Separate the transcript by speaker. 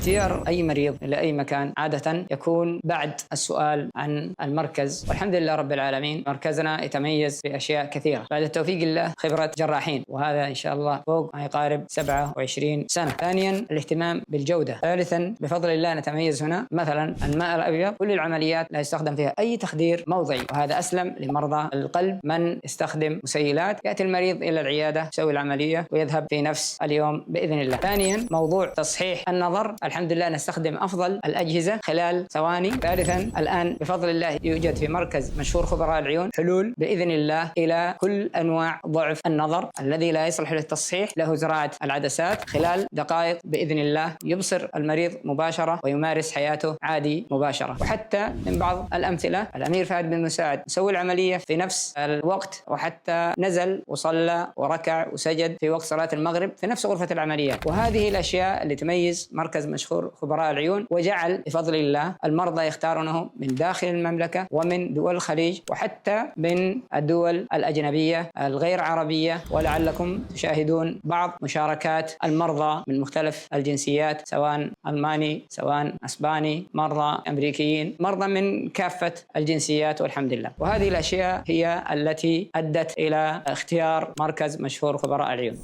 Speaker 1: اختيار أي مريض لأي مكان عادة يكون بعد السؤال عن المركز، والحمد لله رب العالمين مركزنا يتميز بأشياء كثيرة بعد توفيق الله، خبرة جراحين، وهذا إن شاء الله فوق ما يقارب 27 سنة. ثانيا الاهتمام بالجودة. ثالثا بفضل الله نتميز هنا مثلا الماء الأبيض كل العمليات لا يستخدم فيها أي تخدير موضعي، وهذا أسلم لمرضى القلب. من يستخدم مسيلات يأتي المريض إلى العيادة يسوي العملية ويذهب في نفس اليوم بإذن الله. ثانيا موضوع تصحيح النظر، الحمد لله نستخدم أفضل الأجهزة خلال ثواني. ثالثا الآن بفضل الله يوجد في مركز مشهور خبراء العيون حلول بإذن الله إلى كل أنواع ضعف النظر. الذي لا يصلح للتصحيح له زراعة العدسات، خلال دقائق بإذن الله يبصر المريض مباشرة ويمارس حياته عادي مباشرة. وحتى من بعض الأمثلة الأمير فهد بن مساعد سوى العملية في نفس الوقت، وحتى نزل وصلى وركع وسجد في وقت صلاة المغرب في نفس غرفة العمليات. وهذه الأشياء اللي تميز مركز مشهور خبراء العيون، وجعل بفضل الله المرضى يختارونه من داخل المملكة ومن دول الخليج وحتى من الدول الأجنبية الغير عربية. ولعلكم تشاهدون بعض مشاركات المرضى من مختلف الجنسيات، سواء ألماني سواء أسباني، مرضى أمريكيين، مرضى من كافة الجنسيات، والحمد لله. وهذه الأشياء هي التي أدت إلى اختيار مركز مشهور خبراء العيون.